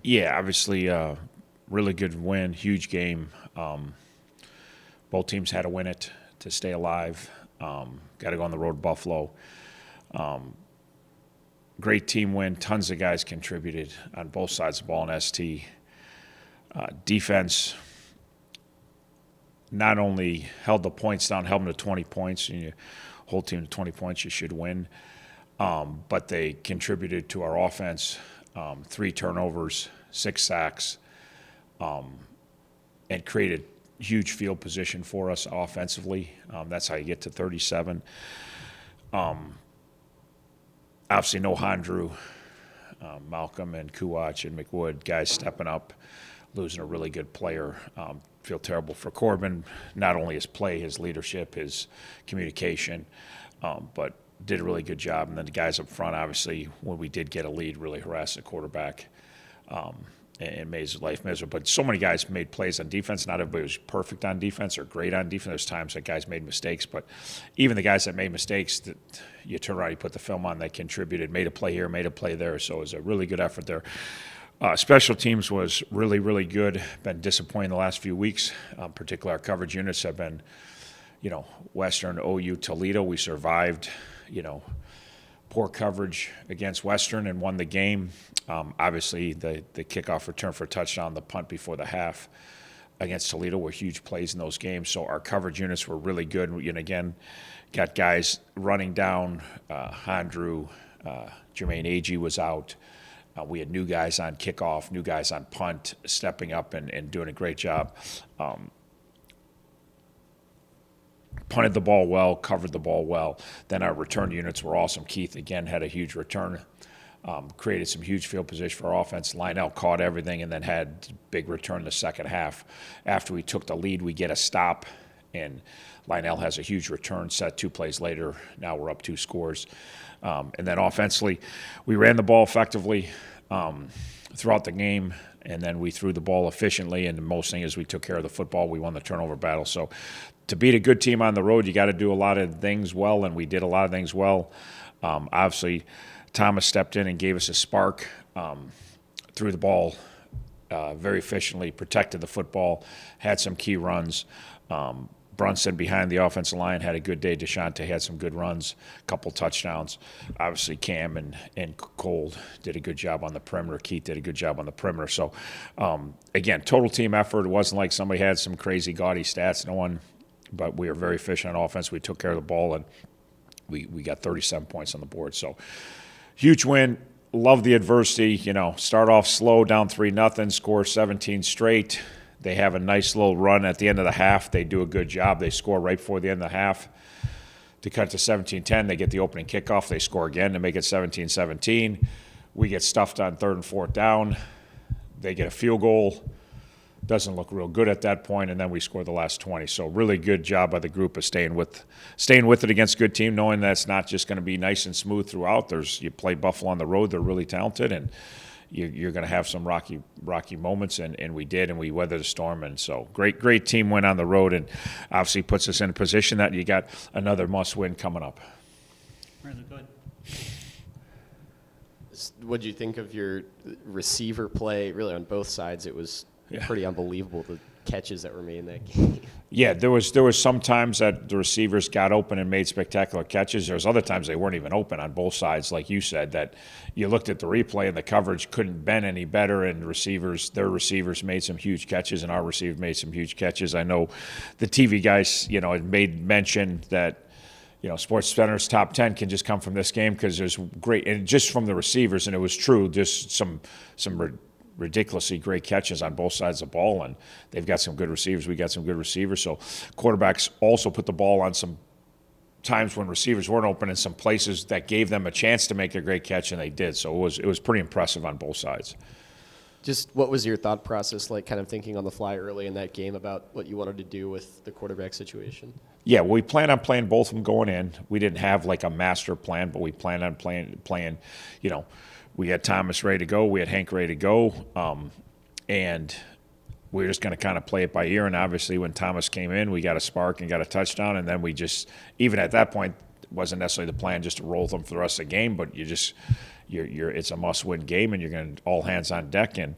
Yeah, obviously, really good win, huge game. Both teams had to win it to stay alive. Got to go on the road to Buffalo. Great team win. Tons of guys contributed on both sides of the ball in ST. Defense not only held the points down, held them to 20 points. And you whole team to 20 points, you should win. But they contributed to our offense. 3 turnovers, 6 sacks, and created huge field position for us offensively. That's how you get to 37. Obviously, no Handrew, Malcolm and Kuwach and McWood, guys stepping up, losing a really good player. Feel terrible for Corbin, not only his play, his leadership, his communication, but did a really good job. And then the guys up front, obviously, when we did get a lead, really harassed the quarterback and made his life miserable. But so many guys made plays on defense. Not everybody was perfect on defense or great on defense. There's times that guys made mistakes, but even the guys that made mistakes, that you turn around, you put the film on, they contributed, made a play here, made a play there. So it was a really good effort there. Special teams was really, really good. Been disappointing the last few weeks. Particularly our coverage units have been, Western, OU, Toledo. We survived, poor coverage against Western and won the game. Obviously, the kickoff return for a touchdown, the punt before the half against Toledo were huge plays in those games. So our coverage units were really good. And again, got guys running down. Handrew, Jermaine Agee was out. We had new guys on kickoff, new guys on punt, stepping up and doing a great job. Punted the ball well, covered the ball well. Then our return units were awesome. Keith, again, had a huge return, created some huge field position for our offense. Lionel caught everything and then had big return in the second half. After we took the lead, we get a stop, and Lionel has a huge return set 2 plays later. Now we're up 2 scores. And then offensively, we ran the ball effectively throughout the game, and then we threw the ball efficiently, and the most thing is we took care of the football. We won the turnover battle. So to beat a good team on the road, you got to do a lot of things well, and we did a lot of things well. Obviously, Thomas stepped in and gave us a spark, threw the ball very efficiently, protected the football, had some key runs. Brunson behind the offensive line had a good day. DeShante had some good runs, a couple touchdowns. Obviously, Cam and Cole did a good job on the perimeter. Keith did a good job on the perimeter. So, again, total team effort. It wasn't like somebody had some crazy gaudy stats. No one, but we were very efficient on offense. We took care of the ball, and we got 37 points on the board. So, huge win. Love the adversity. Start off slow, down 3-0, score 17 straight. They have a nice little run at the end of the half. They do a good job. They score right before the end of the half to cut to 17-10. They get the opening kickoff. They score again to make it 17-17. We get stuffed on 3rd and 4th down. They get a field goal. Doesn't look real good at that point, and then we score the last 20. So really good job by the group of staying with it against a good team, knowing that it's not just going to be nice and smooth throughout. You play Buffalo on the road. They're really talented, and you're going to have some rocky moments, and we did, and we weathered the storm. And so great team win on the road, and obviously puts us in a position that you got another must-win coming up. Really good. What did you think of your receiver play? Really, on both sides, it was pretty unbelievable, the catches that were made in that game. Yeah, there was some times that the receivers got open and made spectacular catches. There was other times they weren't even open on both sides, like you said, that you looked at the replay and the coverage couldn't bend any better, and their receivers made some huge catches, and our receivers made some huge catches. I know the TV guys, had made mention that Sports Center's top 10 can just come from this game because there's great, and just from the receivers, and it was true, just some ridiculously great catches on both sides of the ball, and they've got some good receivers. We got some good receivers. So quarterbacks also put the ball on some times when receivers weren't open in some places that gave them a chance to make a great catch, and they did. So it was pretty impressive on both sides. Just what was your thought process like, kind of thinking on the fly early in that game about what you wanted to do with the quarterback situation? Yeah, we planned on playing both of them going in. We didn't have like a master plan, but we planned on playing. We had Thomas ready to go. We had Hank ready to go. And we were just going to kind of play it by ear. And obviously when Thomas came in, we got a spark and got a touchdown. And then we just, even at that point, wasn't necessarily the plan just to roll them for the rest of the game, but it's a must-win game, and you're going to all hands on deck. And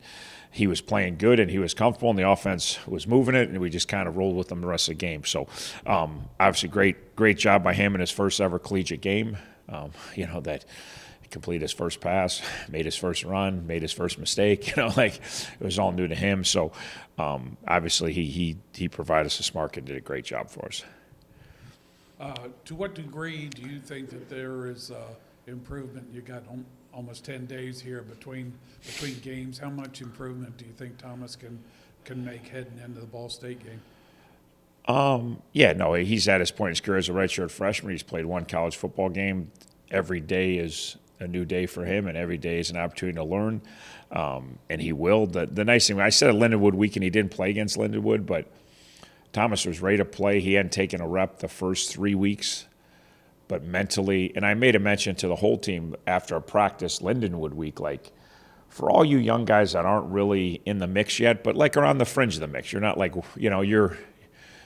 he was playing good, and he was comfortable, and the offense was moving it, and we just kind of rolled with him the rest of the game. So, obviously, great job by him in his first ever collegiate game. That he completed his first pass, made his first run, made his first mistake. It was all new to him. So, obviously, he provided us a spark and did a great job for us. To what degree do you think that there is improvement? You got almost 10 days here between games. How much improvement do you think Thomas can make heading into the Ball State game? He's at his point in his career as a redshirt freshman. He's played one college football game. Every day is a new day for him, and every day is an opportunity to learn. And he will. The nice thing, I said at Lindenwood weekend he didn't play against Lindenwood, but Thomas was ready to play. He hadn't taken a rep the first 3 weeks, but mentally, and I made a mention to the whole team after a practice Lindenwood week, for all you young guys that aren't really in the mix yet, but are on the fringe of the mix. You're not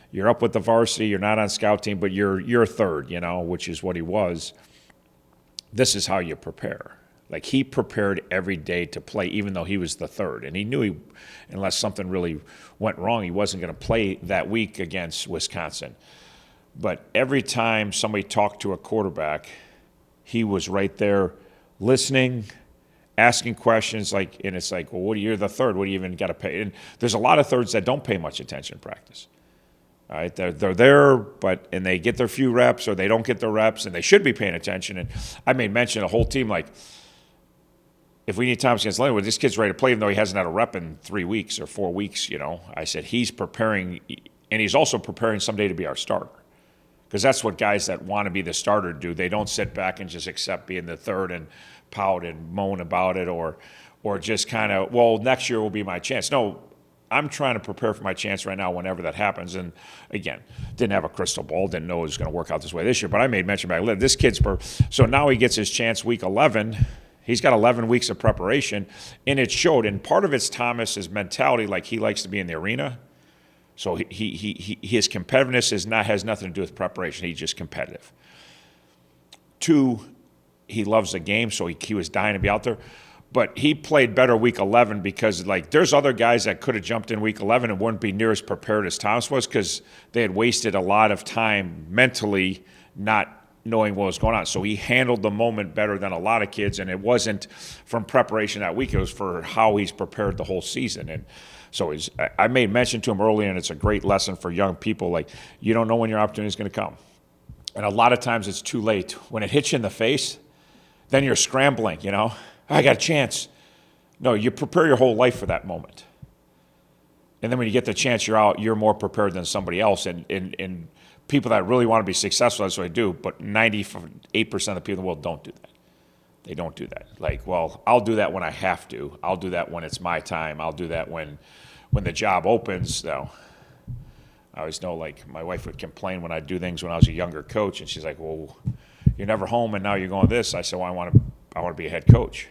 you're up with the varsity, you're not on scout team, but you're third, which is what he was. This is how you prepare. He prepared every day to play, even though he was the third. And he knew unless something really went wrong, he wasn't going to play that week against Wisconsin. But every time somebody talked to a quarterback, he was right there listening, asking questions. And it's well, you're the third. What do you even got to pay? And there's a lot of thirds that don't pay much attention in practice. All right, they're there, and they get their few reps, or they don't get their reps, and they should be paying attention. And I made mention the whole team, if we need Thomas against Lindenwood, this kid's ready to play, even though he hasn't had a rep in 3 weeks or 4 weeks. I said he's preparing, and he's also preparing someday to be our starter, because that's what guys that want to be the starter do. They don't sit back and just accept being the third and pout and moan about it, or just kind of, well, next year will be my chance. No. I'm trying to prepare for my chance right now whenever that happens. And, again, didn't have a crystal ball, didn't know it was going to work out this way this year. But I made mention back, this kid's so now he gets his chance week 11. He's got 11 weeks of preparation, and it showed. And part of it's Thomas's mentality, he likes to be in the arena. So his competitiveness has nothing to do with preparation. He's just competitive. 2, he loves the game, so he was dying to be out there. But he played better week 11 because, there's other guys that could have jumped in week 11 and wouldn't be near as prepared as Thomas was, because they had wasted a lot of time mentally not knowing what was going on. So he handled the moment better than a lot of kids, and it wasn't from preparation that week. It was for how he's prepared the whole season. And so I made mention to him earlier, and it's a great lesson for young people. You don't know when your opportunity is going to come. And a lot of times it's too late. When it hits you in the face, then you're scrambling, I got a chance. No, you prepare your whole life for that moment. And then when you get the chance, you're out, you're more prepared than somebody else. And people that really want to be successful, that's what they do. But 98% of the people in the world don't do that. They don't do that. I'll do that when I have to. I'll do that when it's my time. I'll do that when the job opens. I always know, my wife would complain when I'd do things when I was a younger coach. And she's like, well, you're never home and now you're going this. I said, well, I want to be a head coach.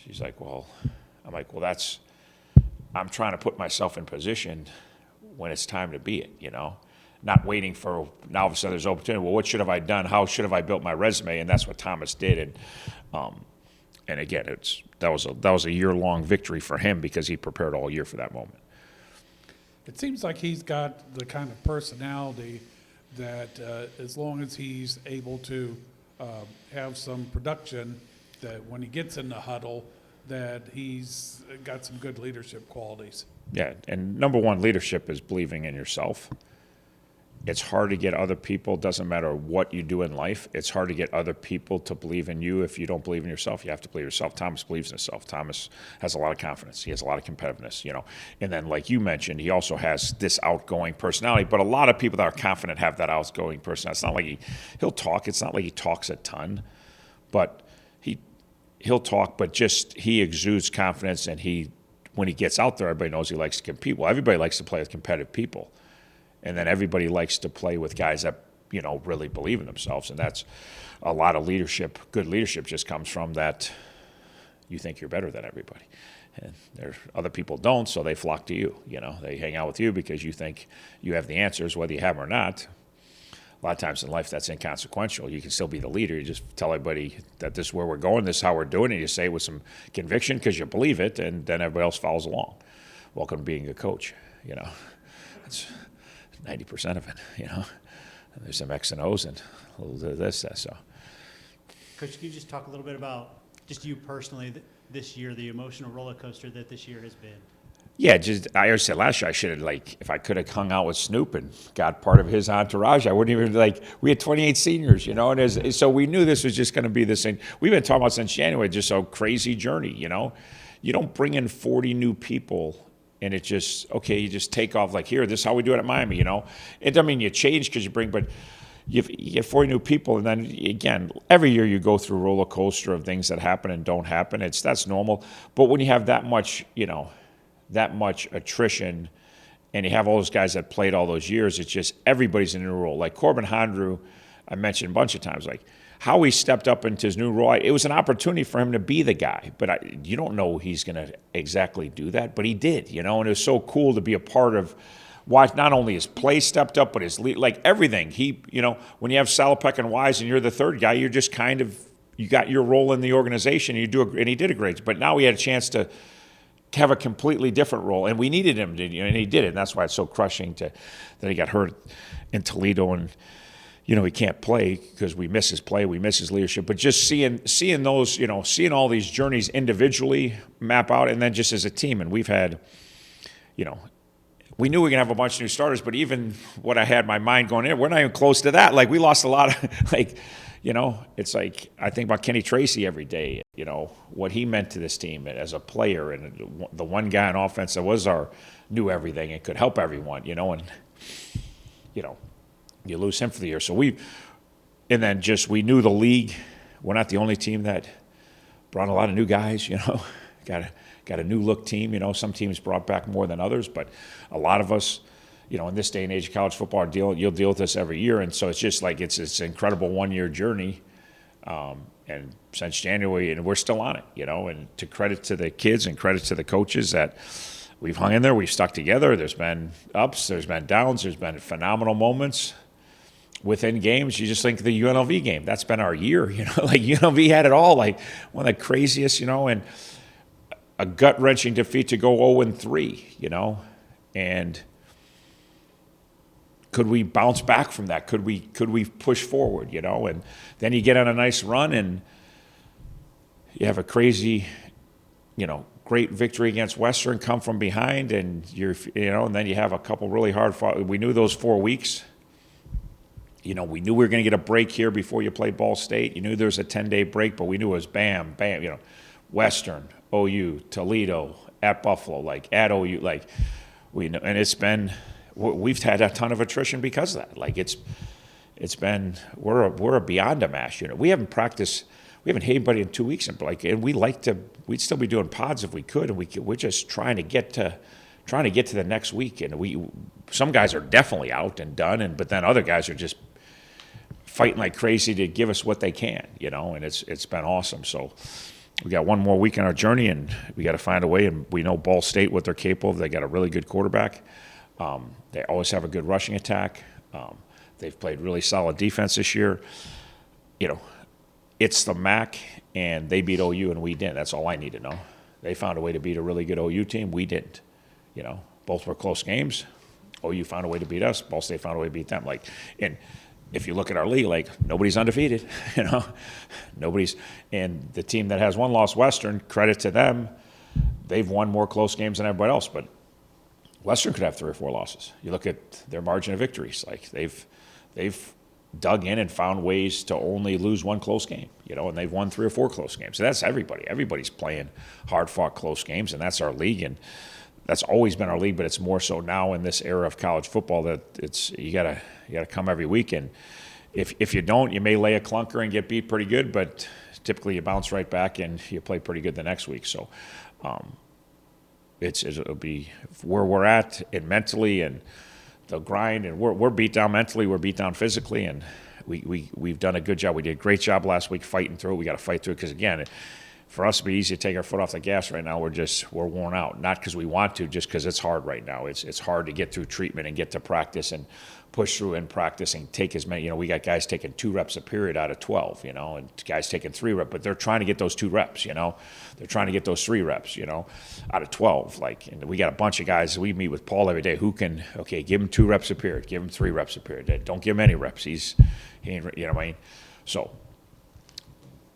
She's like, well, I'm like, well, I'm trying to put myself in position when it's time to be it, not waiting for, now all of a sudden there's opportunity. Well, what should have I done? How should have I built my resume? And that's what Thomas did. And again, that was a year-long victory for him because he prepared all year for that moment. It seems like he's got the kind of personality that as long as he's able to have some production, that when he gets in the huddle, that he's got some good leadership qualities. Yeah, and number one, leadership is believing in yourself. It's hard to get other people, doesn't matter what you do in life, it's hard to get other people to believe in you. If you don't believe in yourself, you have to believe in yourself. Thomas believes in himself. Thomas has a lot of confidence. He has a lot of competitiveness, And then, like you mentioned, he also has this outgoing personality. But a lot of people that are confident have that outgoing personality. It's not like he'll talk. It's not like he talks a ton. But he'll talk, but just he exudes confidence, and when he gets out there, everybody knows he likes to compete. Well, everybody likes to play with competitive people. And then everybody likes to play with guys that, really believe in themselves. And that's a lot of leadership. Good leadership just comes from that you think you're better than everybody. And other people don't, so they flock to you. They hang out with you because you think you have the answers, whether you have them or not. A lot of times in life, that's inconsequential. You can still be the leader. You just tell everybody that this is where we're going, this is how we're doing it. You say it with some conviction because you believe it, and then everybody else follows along. Welcome to being a coach. That's 90% of it. There's some X and O's and a little bit of this, that. So, Coach, can you just talk a little bit about just you personally this year, the emotional roller coaster that this year has been? yeah, I already said last year I should have, if I could have hung out with Snoop and got part of his entourage, I wouldn't even, we had 28 seniors, and so we knew this was just going to be this thing. We've been talking about since January, just a crazy journey, You don't bring in 40 new people and it just, okay, you just take off here, this is how we do it at Miami, It doesn't mean you change because you bring, but you have 40 new people, and then again, every year you go through a roller coaster of things that happen and don't happen. That's normal. But when you have that much attrition, and you have all those guys that played all those years, it's just everybody's in a new role. Like Corbin Hondrew, I mentioned a bunch of times, how he stepped up into his new role. It was an opportunity for him to be the guy, but you don't know he's going to exactly do that, but he did, and it was so cool to be a part of. Watch not only his play stepped up, but his lead, everything. When you have Salopek and Wise and you're the third guy, you're just you got your role in the organization. And he did a great. But now he had a chance to have a completely different role, and we needed him to, and he did it. And that's why it's so crushing that he got hurt in Toledo, and he can't play because we miss his play, we miss his leadership. But just seeing those, seeing all these journeys individually map out, and then just as a team, and we've had, we knew we were going to have a bunch of new starters, but even what I had my mind going in, we're not even close to that. We lost a lot of, it's I think about Kenny Tracy every day, what he meant to this team as a player, and the one guy on offense that knew everything and could help everyone, and, you lose him for the year. So we knew the league. We're not the only team that brought a lot of new guys, got a new look team. Some teams brought back more than others, but a lot of us, in this day and age of college football, you'll deal with this every year. And so it's just it's this incredible 1-year journey. And since January, and we're still on it, and to credit to the kids and credit to the coaches that we've hung in there, we've stuck together. There's been ups, there's been downs, there's been phenomenal moments within games. You just think of the UNLV game. That's been our year, UNLV had it all, one of the craziest, and a gut-wrenching defeat to go 0-3, and could we bounce back from that? Could we push forward, and then you get on a nice run and you have a crazy, great victory against Western, come from behind, and and then you have a couple really hard fought. We knew those 4 weeks. We knew we were going to get a break here before you play Ball State. You knew there was a 10-day break, but we knew it was bam, bam, Western, OU, Toledo, at Buffalo, at OU, we know, and it's been, we've had a ton of attrition because of that. It's been, we're a beyond a mash unit. We haven't practiced, we haven't had anybody in 2 weeks, and we'd still be doing pods if we could, and we're just trying to get to the next week, and some guys are definitely out and done, but then other guys are just fighting like crazy to give us what they can, and it's been awesome. So we got one more week on our journey, and we got to find a way. And we know Ball State, what they're capable of. They got a really good quarterback. They always have a good rushing attack. They've played really solid defense this year. It's the MAC, and they beat OU, and we didn't. That's all I need to know. They found a way to beat a really good OU team. We didn't. Both were close games. OU found a way to beat us. Ball State found a way to beat them. And if you look at our league, nobody's undefeated, nobody's, and the team that has one loss, Western, credit to them, they've won more close games than everybody else, but Western could have 3 or 4 losses. You look at their margin of victories, they've dug in and found ways to only lose 1 close game, and they've won 3 or 4 close games. So that's everybody. Everybody's playing hard-fought close games, and that's our league, and that's always been our league, but it's more so now in this era of college football that you gotta come every week, and if you don't, you may lay a clunker and get beat pretty good, but typically you bounce right back and you play pretty good the next week. So it'll be where we're at, and mentally, and the grind, and we're beat down mentally, we're beat down physically, and we've done a good job. We did a great job last week fighting through it. We got to fight through it because, again, for us to be easy to take our foot off the gas right now, we're worn out. Not because we want to, just because it's hard right now. It's hard to get through treatment and get to practice and push through in practice and take as many. We got guys taking 2 reps a period out of 12, and guys taking 3 reps, but they're trying to get those 2 reps, They're trying to get those 3 reps, out of 12. And we got a bunch of guys. We meet with Paul every day who can, give him 2 reps a period, give him 3 reps a period. Don't give him any reps. He ain't, you know what I mean? So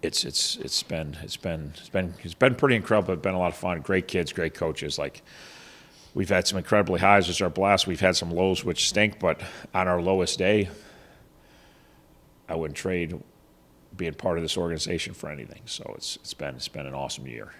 it's been pretty incredible. It's been a lot of fun. Great kids, great coaches. We've had some incredibly highs as our blast. We've had some lows which stink, but on our lowest day, I wouldn't trade being part of this organization for anything. So it's been an awesome year.